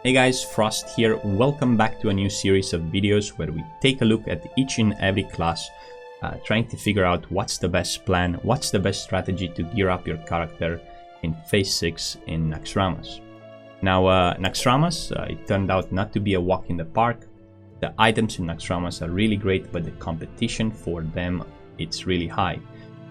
Hey guys, Frost here. Welcome back to a new series of videos where we take a look at each and every class, trying to figure out what's the best plan, what's the best strategy to gear up your character in Phase 6 in Naxxramas. Now, Naxxramas, it turned out not to be a walk in the park. The items in Naxxramas are really great, but the competition for them, it's really high.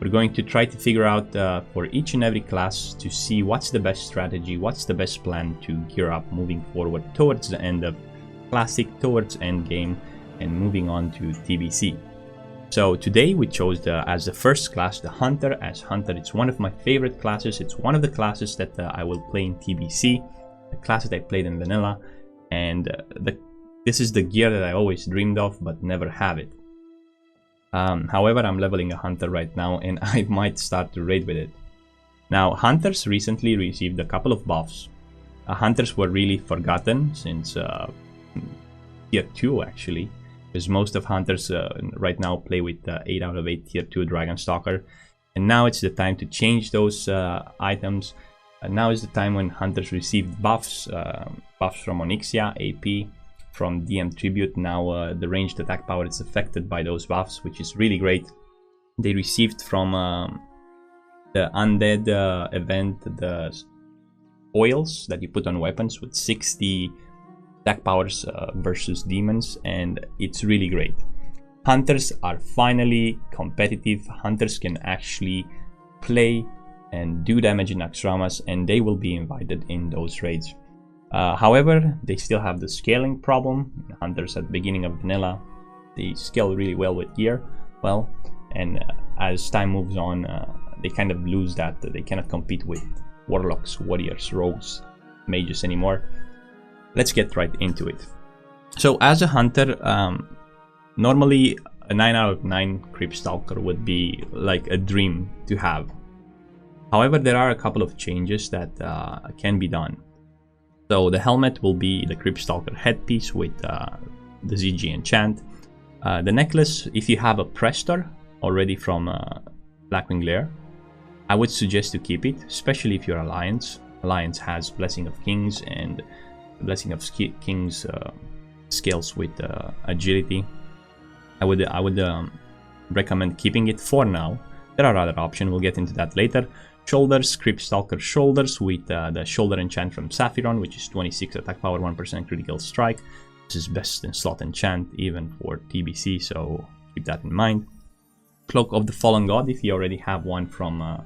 We're going to try to figure out for each and every class to see what's the best strategy, what's the best plan to gear up moving forward towards the end of Classic, towards end game, and moving on to TBC. So today we chose as the first class the Hunter. As Hunter, it's one of my favorite classes. It's one of the classes that I will play in TBC, the class that I played in Vanilla, and this is the gear that I always dreamed of but never have it. However, I'm leveling a Hunter right now and I might start to raid with it. Now, Hunters recently received a couple of buffs. Hunters were really forgotten since Tier 2 actually, because most of Hunters right now play with 8 out of 8 Tier 2 Dragonstalker. And now it's the time to change those items. Now is the time when Hunters received buffs, buffs from Onyxia, AP, from DM Tribute. Now the ranged attack power is affected by those buffs, which is really great. They received from the Undead event the oils that you put on weapons with 60 attack powers versus demons, and it's really great. Hunters are finally competitive. Hunters can actually play and do damage in Naxxramas, and they will be invited in those raids. However, they still have the scaling problem. Hunters at the beginning of Vanilla, they scale really well with gear, and as time moves on, they kind of lose that. They cannot compete with Warlocks, Warriors, Rogues, Mages anymore. Let's get right into it. So as a Hunter, normally a 9 out of 9 Crypt Stalker would be like a dream to have. However, there are a couple of changes that can be done. So the helmet will be the Crypt Stalker headpiece with the ZG enchant. The necklace, if you have a Prestor already from Blackwing Lair, I would suggest to keep it, especially if you're Alliance. Alliance has Blessing of Kings, and Blessing of Kings scales with agility. I would recommend keeping it for now. There are other options, we'll get into that later. Shoulders, Crypt Stalker shoulders with the shoulder enchant from Sapphiron, which is 26 attack power, 1% critical strike. This is best in slot enchant even for TBC, so keep that in mind. Cloak of the Fallen God, if you already have one from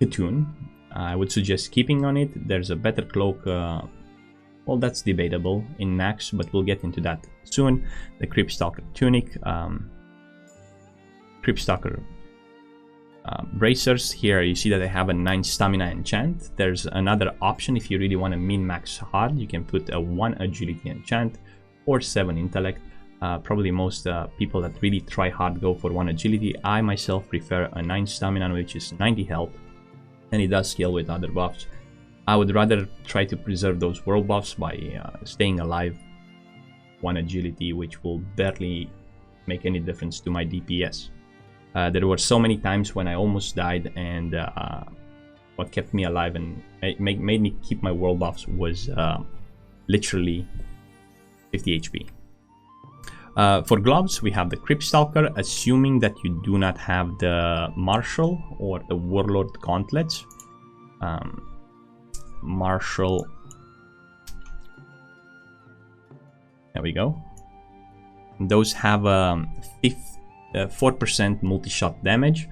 Cocoon, I would suggest keeping on it. There's a better cloak, well, that's debatable in Naxx, but we'll get into that soon. The Crypt Stalker tunic, Crypt Stalker bracers. Here you see that I have a 9 stamina enchant. There's another option if you really want to min-max hard. You can put a 1 agility enchant or 7 intellect. Probably most people that really try hard go for 1 agility. I myself prefer a 9 stamina, which is 90 health, and it does scale with other buffs. I would rather try to preserve those world buffs by staying alive. 1 agility, which will barely make any difference to my DPS. There were so many times when I almost died, and what kept me alive and made me keep my world buffs was literally 50 HP. For gloves, we have the Crypt Stalker, assuming that you do not have the Martial or the Warlord gauntlets. Martial. There we go. Those have 4% multi-shot damage.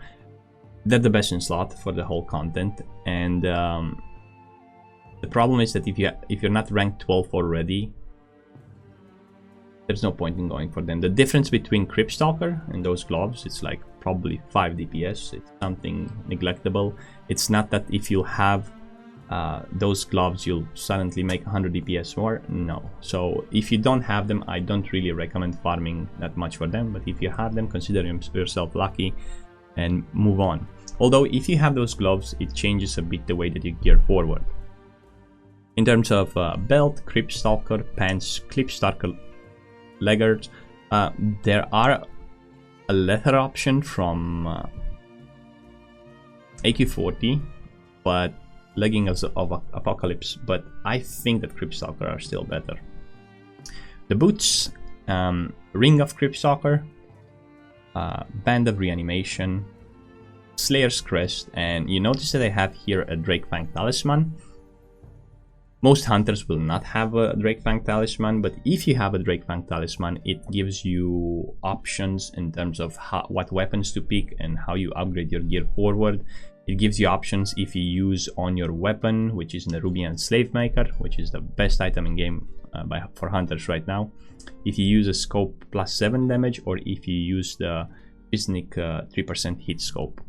They're the best in slot for the whole content, and the problem is that if you're not ranked 12 already, there's no point in going for them. The difference between Crypt Stalker and those gloves, it's like probably 5 DPS. It's something neglectable. It's not that if you have those gloves you'll suddenly make 100 DPS more. No. So if you don't have them, I don't really recommend farming that much for them, but if you have them, consider yourself lucky and move on. Although if you have those gloves, it changes a bit the way that you gear forward. In terms of belt, Crypt Stalker, pants, Crypt Stalker leggers, there are a leather option from AQ40, but Leggings of Apocalypse, but I think that Cryptstalker are still better. The boots, Ring of Cryptstalker, Band of Reanimation, Slayer's Crest, and you notice that I have here a Drakefang Talisman. Most hunters will not have a Drakefang Talisman, but if you have a Drakefang Talisman, it gives you options in terms of what weapons to pick and how you upgrade your gear forward. It gives you options if you use on your weapon, which is Nerubian Slave Maker, which is the best item in game for hunters right now. If you use a scope plus 7 damage, or if you use the Visnik 3% hit scope.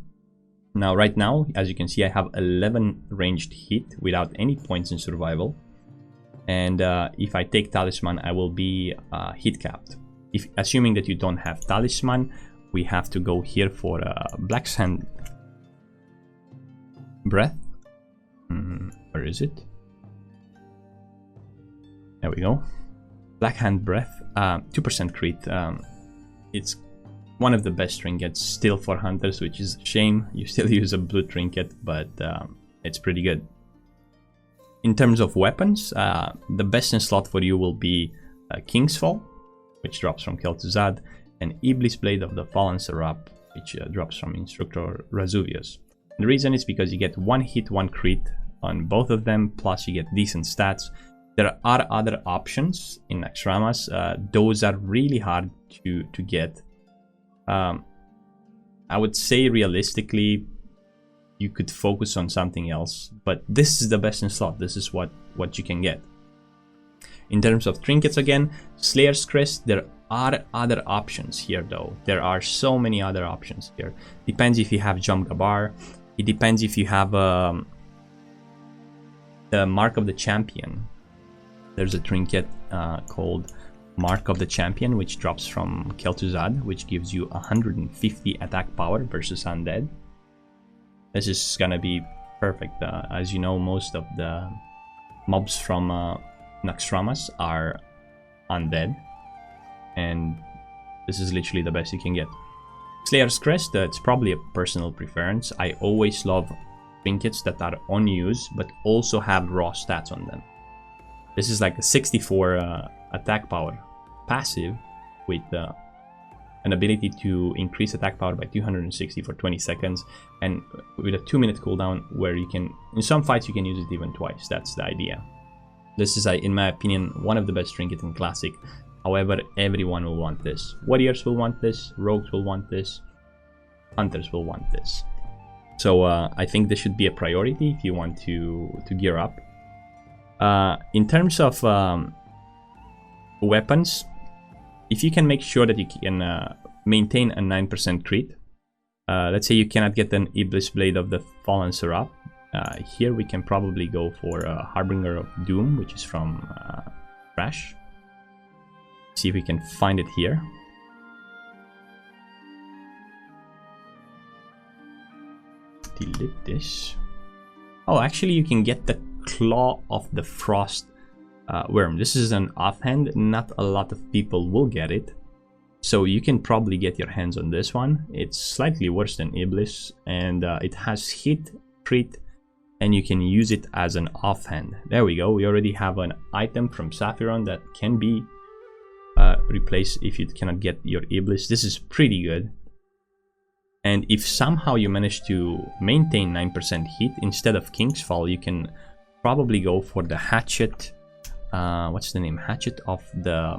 Now, right now, as you can see, I have 11 ranged hit without any points in survival. And if I take Talisman, I will be hit capped. Assuming that you don't have Talisman, we have to go here for Black Sand Breath. Where is it? There we go. Black Hand Breath, 2% crit. It's one of the best trinkets still for hunters, which is a shame. You still use a blue trinket, but it's pretty good. In terms of weapons, the best in slot for you will be King's Fall, which drops from Kel'Thuzad, and Iblis Blade of the Fallen Seraph, which drops from Instructor Razuvius. The reason is because you get 1 hit, 1 crit on both of them, plus you get decent stats. There are other options in Naxxramas. Those are really hard to get. I would say realistically, you could focus on something else, but this is the best in slot. This is what you can get. In terms of trinkets, again, Slayer's Crest, there are other options here though. There are so many other options here. Depends if you have Jum Gabar. It depends if you have the Mark of the Champion. There's a trinket called Mark of the Champion, which drops from Kel'Thuzad, which gives you 150 attack power versus undead. This is gonna be perfect. As you know, most of the mobs from Naxxramas are undead, and this is literally the best you can get. Slayer's Crest, it's probably a personal preference. I always love trinkets that are on use, but also have raw stats on them. This is like a 64 attack power passive with an ability to increase attack power by 260 for 20 seconds, and with a 2-minute cooldown where you can, in some fights you can use it even twice. That's the idea. This is, in my opinion, one of the best trinkets in Classic. However, everyone will want this. Warriors will want this, rogues will want this, hunters will want this. So I think this should be a priority if you want to gear up. In terms of weapons, if you can make sure that you can maintain a 9% crit, let's say you cannot get an Iblis Blade of the Fallen Seraph, here we can probably go for Harbinger of Doom, which is from Crash. See if we can find it here. Delete this. Oh, actually you can get the Claw of the Frost Worm. This is an offhand. Not a lot of people will get it, so you can probably get your hands on this one. It's slightly worse than Iblis, and it has hit, crit, and you can use it as an offhand. There we go. We already have an item from Saphiron that can be replaced if you cannot get your Iblis. This is pretty good. And if somehow you manage to maintain 9% hit instead of King's Fall, you can probably go for the Hatchet. What's the name? Hatchet of the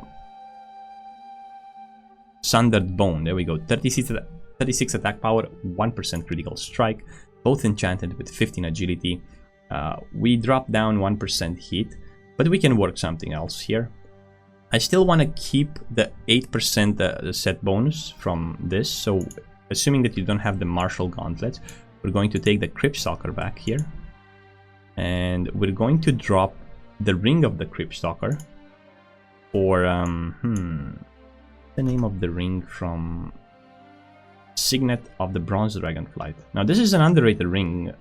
Sundered Bone. There we go. 36 attack power, 1% critical strike, both enchanted with 15 agility. We drop down 1% hit, but we can work something else here. I still want to keep the 8% set bonus from this, so assuming that you don't have the Martial Gauntlet, we're going to take the Cryptstalker back here, and we're going to drop the Ring of the Cryptstalker for the name of the ring from Signet of the Bronze Dragonflight. Now this is an underrated ring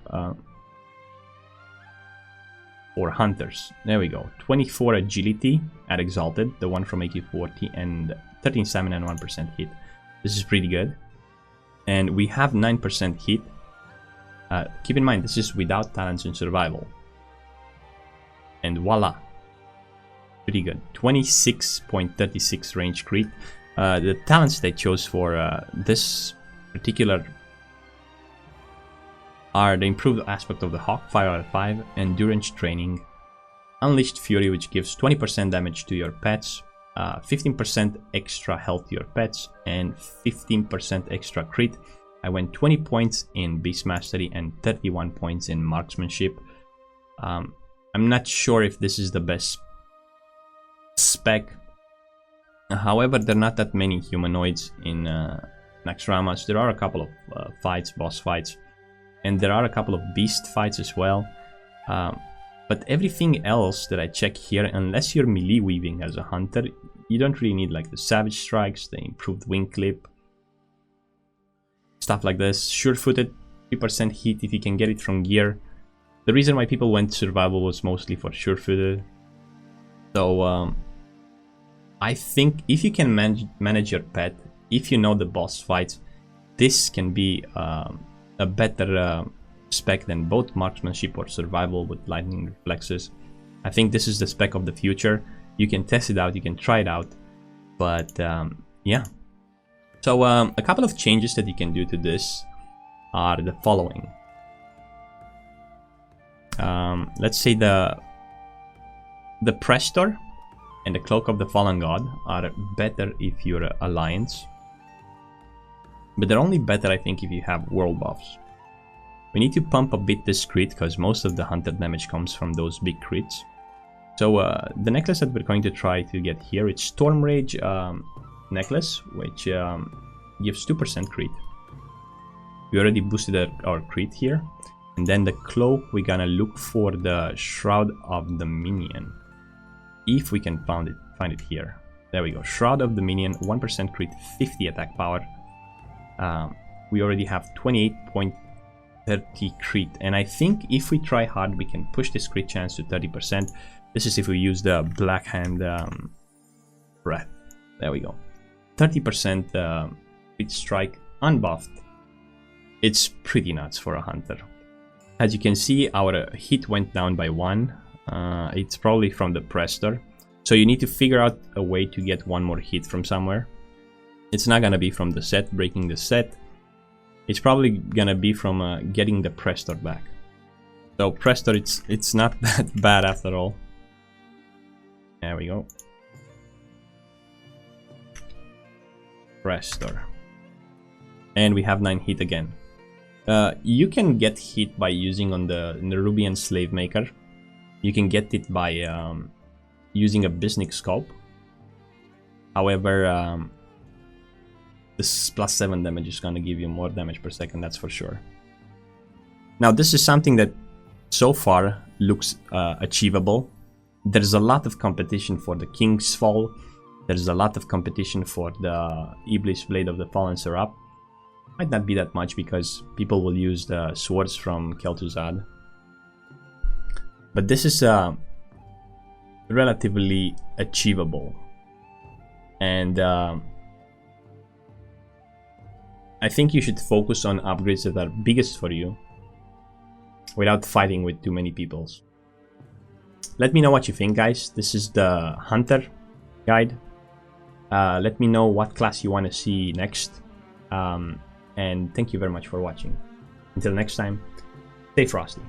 for hunters. There we go. 24 agility at Exalted, the one from AK-40, and 13 stamina and 1% hit. This is pretty good. And we have 9% hit. Keep in mind, this is without talents in survival. And voila. Pretty good. 26.36 range crit. The talents they chose for this particular are the improved aspect of the Hawk, 5 out of 5, endurance training, unleashed fury, which gives 20% damage to your pets, 15% extra health to your pets, and 15% extra crit. I went 20 points in Beast Mastery and 31 points in Marksmanship. I'm not sure if this is the best spec. However, there are not that many humanoids in Naxxramas. There are a couple of boss fights, and there are a couple of beast fights as well. But everything else that I check here, unless you're melee weaving as a hunter, you don't really need like the savage strikes, the improved wing clip, stuff like this. Sure-footed, 3% hit if you can get it from gear. The reason why people went survival was mostly for sure-footed. So I think if you can manage your pet, if you know the boss fights, this can be a better spec than both marksmanship or survival with lightning reflexes. I think this is the spec of the future. You can test it out, you can try it out, but yeah. So a couple of changes that you can do to this are the following. Let's say the Prestor and the Cloak of the Fallen God are better if you're Alliance, but they're only better, I think, if you have world buffs. We need to pump a bit this crit because most of the hunter damage comes from those big crits. So the necklace that we're going to try to get here, it's Storm Rage necklace, which gives 2% crit. We already boosted our crit here. And then the cloak, we're gonna look for the Shroud of the Minion. If we can find it here. There we go. Shroud of the Minion, 1% crit, 50 attack power. We already have 28.30 crit. And I think if we try hard, we can push this crit chance to 30%. This is if we use the Black Hand Breath. There we go. 30% crit strike, unbuffed. It's pretty nuts for a hunter. As you can see, our hit went down by 1. It's probably from the Prestor. So you need to figure out a way to get one more hit from somewhere. It's not gonna be from the set, breaking the set. It's probably gonna be from getting the Prestor back. So Prestor, it's not that bad after all. There we go. Prestor. And we have 9 hit again. You can get hit by using on the Nerubian Slave Maker. You can get it by using a Bisnic Scope. However, this +7 damage is going to give you more damage per second, that's for sure. Now this is something that so far looks achievable. There's a lot of competition for the King's Fall. There's a lot of competition for the Iblis Blade of the Fallen Seraph. Might not be that much because people will use the swords from Kel'Thuzad. But this is relatively achievable. And I think you should focus on upgrades that are biggest for you without fighting with too many peoples. Let me know what you think, guys. This is the Hunter guide. Let me know what class you want to see next. And thank you very much for watching. Until next time, stay frosty.